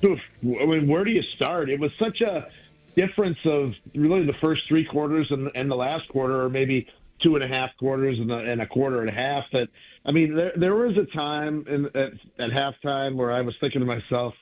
I mean, where do you start? It was such a difference of really the first three quarters and the last quarter, or maybe 2.5 quarters and a quarter and a half. That, I mean, there was a time at halftime where I was thinking to myself,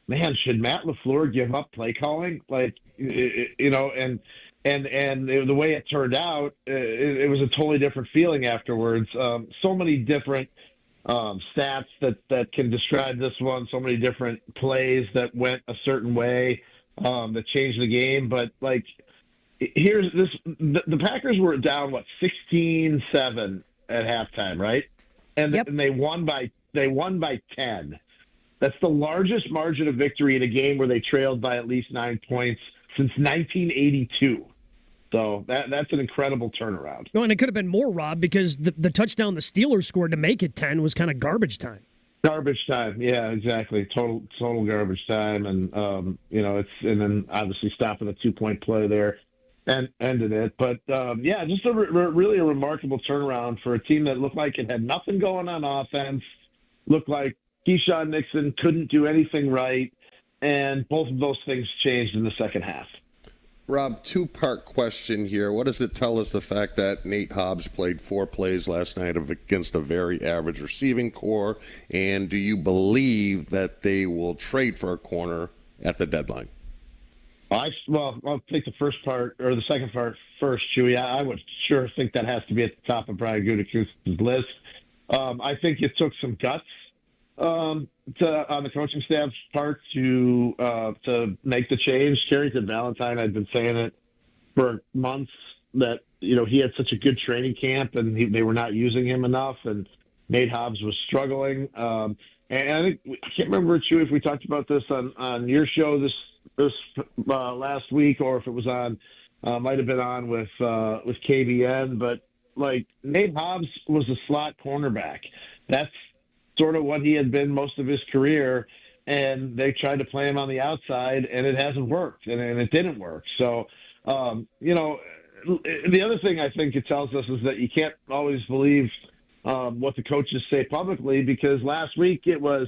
man, should Matt LaFleur give up play calling? Like, and the way it turned out, it was a totally different feeling afterwards. So many different stats that can describe this one. So many different plays that went a certain way that changed the game. But like, here's this: the Packers were down 16-7 at halftime, right? And Yep. and they won by 10. That's the largest margin of victory in a game where they trailed by at least 9 points since 1982. So that's an incredible turnaround. No, and it could have been more, Rob, because the touchdown the Steelers scored to make it 10 was kind of garbage time. Garbage time, yeah, exactly. Total garbage time, and and then obviously stopping a 2-point play there and ended it. But just really a remarkable turnaround for a team that looked like it had nothing going on offense. Looked like Keyshawn Nixon couldn't do anything right, and both of those things changed in the second half. Rob, two-part question here. What does it tell us, the fact that Nate Hobbs played 4 plays last night against a very average receiving core? And do you believe that they will trade for a corner at the deadline? I'll take the first part, or the second part first, Chewy. I would sure think that has to be at the top of Brian Gutekunst's list. I think it took some guts on the coaching staff's part to make the change. Carrington Valentine had been saying it for months that he had such a good training camp and they were not using him enough, and Nate Hobbs was struggling. And I think I can't remember, Chewy, if we talked about this on your show this last week, or if it was on might have been on with KBN, but like, Nate Hobbs was a slot cornerback. That's sort of what he had been most of his career, and they tried to play him on the outside, and it hasn't worked, and it didn't work. So, the other thing I think it tells us is that you can't always believe what the coaches say publicly, because last week it was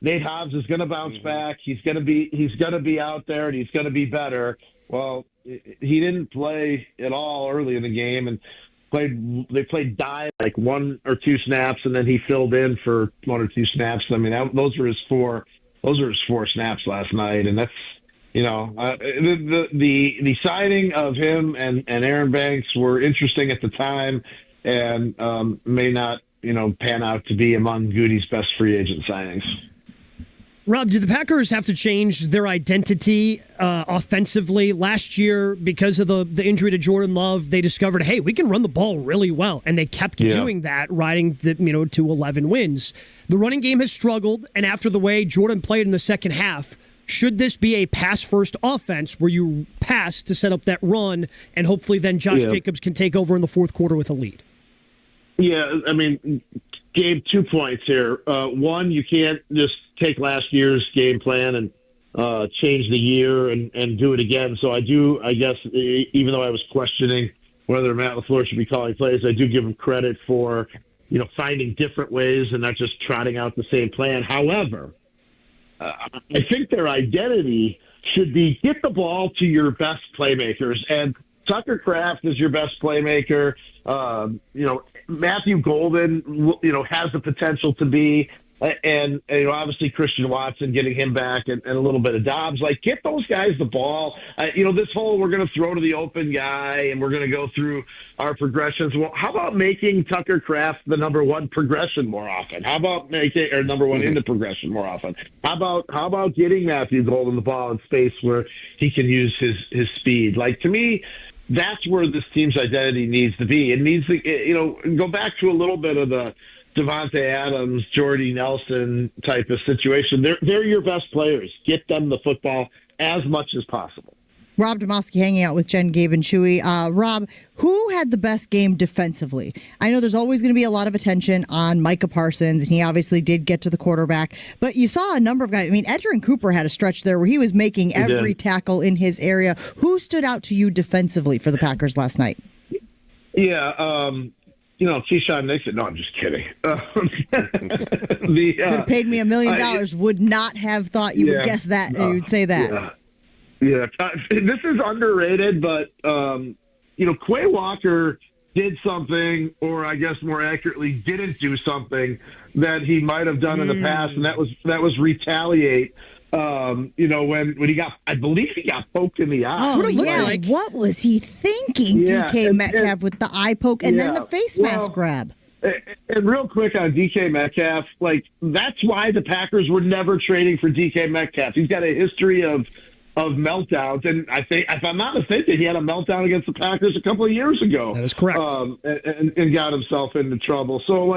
Nate Hobbs is going to bounce back. He's going to be out there, and he's going to be better. Well, he didn't play at all early in the game, and they played dive like 1 or 2 snaps, and then he filled in for 1 or 2 snaps. I mean, those were his 4 snaps last night, and that's the signing of him and Aaron Banks were interesting at the time, and may not pan out to be among Goody's best free agent signings. Rob, do the Packers have to change their identity offensively? Last year, because of the injury to Jordan Love, they discovered, hey, we can run the ball really well, and they kept doing that, riding to 11 wins. The running game has struggled, and after the way Jordan played in the second half, should this be a pass-first offense where you pass to set up that run, and hopefully then Josh Jacobs can take over in the fourth quarter with a lead? Yeah, I mean, Gabe, 2 points here. One, you can't just take last year's game plan and change the year and do it again. So I guess, even though I was questioning whether Matt LaFleur should be calling plays, I do give him credit for, finding different ways and not just trotting out the same plan. However, I think their identity should be get the ball to your best playmakers. And Tucker Kraft is your best playmaker. Matthew Golden, has the potential to be, and obviously Christian Watson, getting him back, and a little bit of Dobbs. Like, get those guys the ball. This whole we're going to throw to the open guy and we're going to go through our progressions. Well, how about making Tucker Kraft the number 1 progression more often? How about making number 1 in the progression more often? How about getting Matthew Golden the ball in space where he can use his speed? Like, to me, that's where this team's identity needs to be. It needs to, go back to a little bit of the Devontae Adams, Jordy Nelson type of situation. They're your best players. Get them the football as much as possible. Rob Demovsky hanging out with Jen, Gabe, and Chewy. Rob, who had the best game defensively? I know there's always going to be a lot of attention on Micah Parsons, and he obviously did get to the quarterback. But you saw a number of guys. I mean, Edgerrin Cooper had a stretch there where he was making every tackle in his area. Who stood out to you defensively for the Packers last night? Yeah, Keyshawn Nixon. No, I'm just kidding. Could have paid me $1 million. Would not have thought you would guess that. You would say that. Yeah. This is underrated, but Quay Walker did something, or I guess more accurately, didn't do something that he might have done in the past, and that was retaliate. When he got, I believe he got poked in the eye. Oh, yeah. What was he thinking, DK Metcalf, with the eye poke and then the face mask grab? And real quick on DK Metcalf, that's why the Packers were never trading for DK Metcalf. He's got a history of meltdowns, and I think, if I'm not mistaken, he had a meltdown against the Packers a couple of years ago. That is correct. And got himself into trouble. So,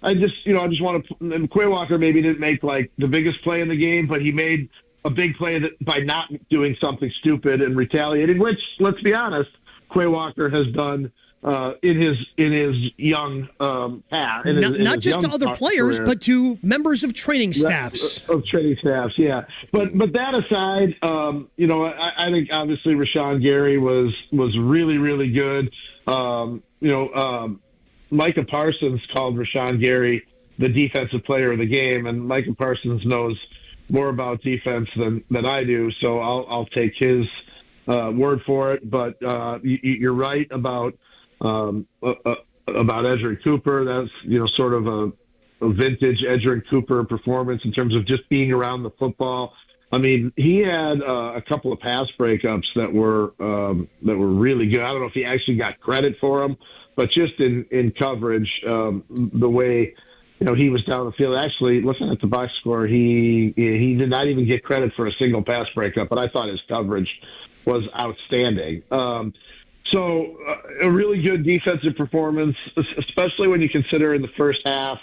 I just want to. And Quay Walker maybe didn't make the biggest play in the game, but he made a big play by not doing something stupid and retaliating. Which, let's be honest, Quay Walker has done in his young past. Not just to other players, but to members of training staffs. Of training staffs, yeah. But that aside, I think obviously Rashawn Gary was really, really good. Micah Parsons called Rashawn Gary the defensive player of the game, and Micah Parsons knows more about defense than I do, so I'll take his word for it. But you're right about Edgerrin Cooper. That's sort of a vintage Edgerrin Cooper performance in terms of just being around the football. I mean, he had a couple of pass breakups that were really good. I don't know if he actually got credit for them, but just in coverage, the way he was down the field. Actually, looking at the box score, he did not even get credit for a single pass breakup, but I thought his coverage was outstanding. So a really good defensive performance, especially when you consider in the first half,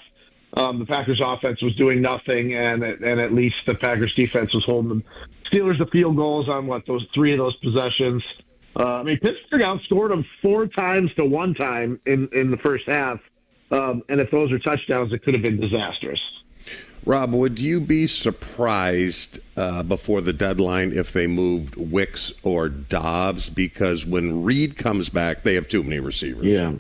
the Packers offense was doing nothing, and at least the Packers defense was holding the Steelers to field goals on those 3 of those possessions. Pittsburgh outscored them 4 times to 1 time in the first half. And if those are touchdowns, it could have been disastrous. Rob, would you be surprised before the deadline if they moved Wicks or Dobbs? Because when Reed comes back, they have too many receivers. Yeah,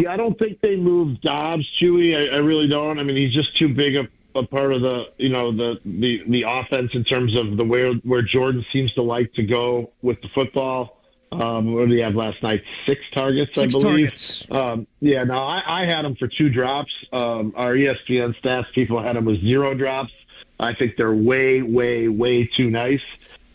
I don't think they moved Dobbs, Chewy. I really don't. I mean, he's just too big a part of the offense in terms of where Jordan seems to like to go with the football. What did he have last night? 6 targets, I believe. 6 targets. I had him for 2 drops. Our ESPN stats people had him with 0 drops. I think they're way, way, way too nice.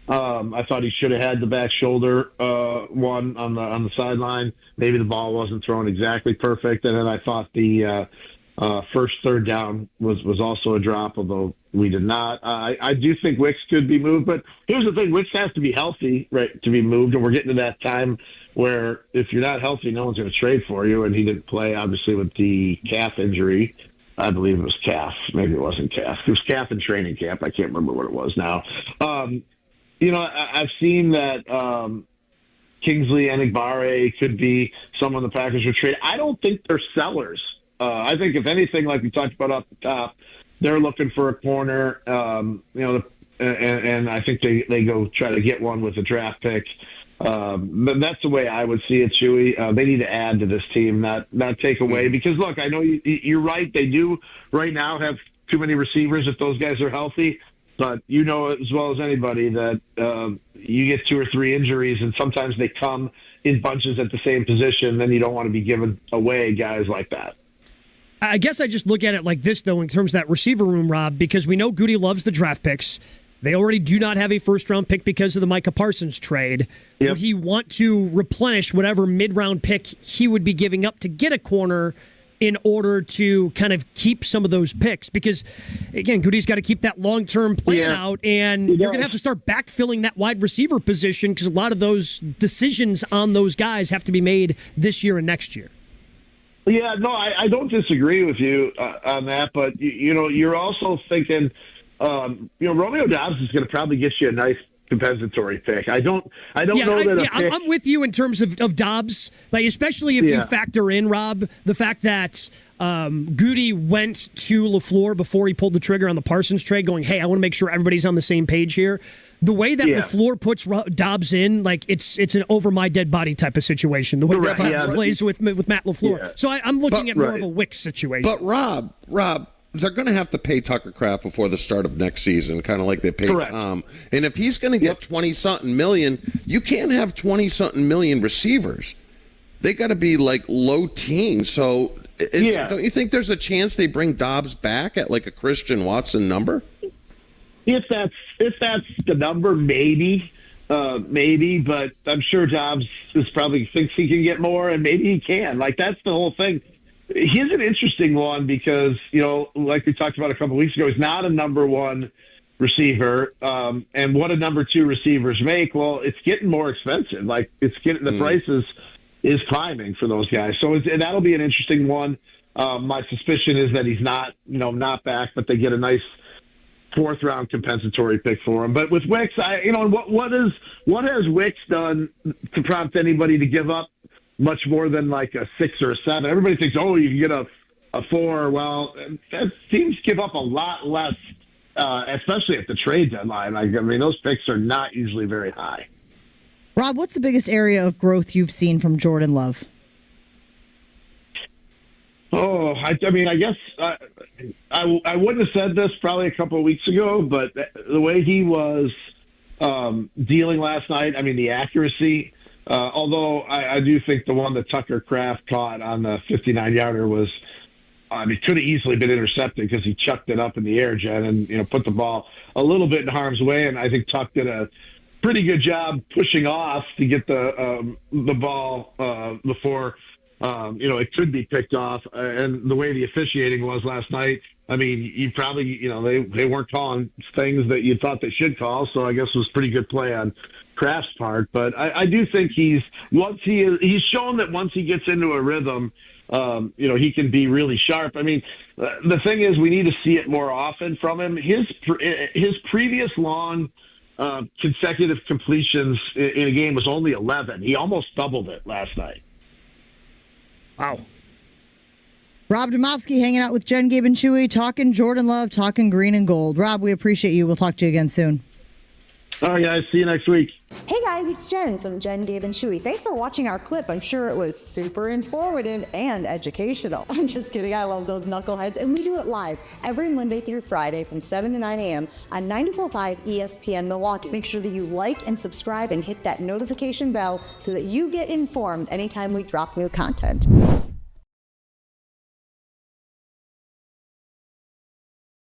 I thought he should have had the back shoulder one on the sideline. Maybe the ball wasn't thrown exactly perfect, and then I thought the first third down was also a drop, although we did not. I do think Wicks could be moved, but here's the thing: Wicks has to be healthy, right, to be moved, and we're getting to that time where if you're not healthy, no one's going to trade for you. And he didn't play, obviously, with the calf injury. I believe it was calf. Maybe it wasn't calf. It was calf in training camp. I can't remember what it was now. I've seen that Kingsley Enagbare could be someone the Packers would trade. I don't think they're sellers. I think, if anything, like we talked about off the top, they're looking for a corner, and I think they go try to get one with a draft pick. But that's the way I would see it, Chewy. They need to add to this team, not take away. Because, look, I know you're right. They do right now have too many receivers if those guys are healthy. But you know as well as anybody that you get 2 or 3 injuries, and sometimes they come in bunches at the same position. Then you don't want to be giving away guys like that. I guess I just look at it like this, though, in terms of that receiver room, Rob, because we know Goody loves the draft picks. They already do not have a first-round pick because of the Micah Parsons trade. Yep. Would he want to replenish whatever mid-round pick he would be giving up to get a corner in order to kind of keep some of those picks? Because, again, Goody's got to keep that long-term plan out, and you're going to have to start backfilling that wide receiver position because a lot of those decisions on those guys have to be made this year and next year. Yeah, no, I don't disagree with you on that, but you're also thinking, Romeo Dobbs is going to probably get you a nice compensatory pick. I don't know that. I'm with you in terms of Dobbs, like especially if you factor in, Rob, the fact that Goody went to LaFleur before he pulled the trigger on the Parsons trade, going, "Hey, I want to make sure everybody's on the same page here." The way that LaFleur puts Dobbs in, like it's an over my dead body type of situation. The way that Dobbs plays with Matt LaFleur. Yeah. So I'm looking at more of a Wicks situation. But Rob, they're going to have to pay Tucker Kraft before the start of next season, kind of like they paid Tom. And if he's going to get 20-something million, you can't have 20-something million receivers. They got to be like low teens. So don't you think there's a chance they bring Dobbs back at like a Christian Watson number? If that's the number, maybe, but I'm sure Dobbs probably thinks he can get more, and maybe he can. Like, that's the whole thing. He's an interesting one because, like we talked about a couple of weeks ago, he's not a number one receiver. And what do number two receivers make? Well, it's getting more expensive. Like, the prices is climbing for those guys. So that'll be an interesting one. My suspicion is that he's not back, but they get a nice fourth round compensatory pick for him. But with Wicks, what has Wicks done to prompt anybody to give up much more than like a 6 or a 7? Everybody thinks, you can get a 4. Well, that teams give up a lot less, especially at the trade deadline. Those picks are not usually very high. Rob, what's the biggest area of growth you've seen from Jordan Love? I guess I wouldn't have said this probably a couple of weeks ago, but the way he was dealing last night, the accuracy, although I do think the one that Tucker Kraft caught on the 59-yarder was, could have easily been intercepted because he chucked it up in the air, Jen, and put the ball a little bit in harm's way. And I think Tuck did a pretty good job pushing off to get the ball before it could be picked off. And the way the officiating was last night, you probably they weren't calling things that you thought they should call. So I guess it was pretty good play on Kraft's part. But I do think he's shown that once he gets into a rhythm, he can be really sharp. The thing is, we need to see it more often from him. His previous long consecutive completions in a game was only 11. He almost doubled it last night. Wow. Rob Demovsky hanging out with Jen, Gabe, and Chewy, talking Jordan Love, talking green and gold. Rob, we appreciate you. We'll talk to you again soon. All right, guys. See you next week. Hey, guys. It's Jen from Jen, Gabe, and Chewy. Thanks for watching our clip. I'm sure it was super informative and educational. I'm just kidding. I love those knuckleheads. And we do it live every Monday through Friday from 7 to 9 a.m. on 94.5 ESPN Milwaukee. Make sure that you like and subscribe and hit that notification bell so that you get informed anytime we drop new content.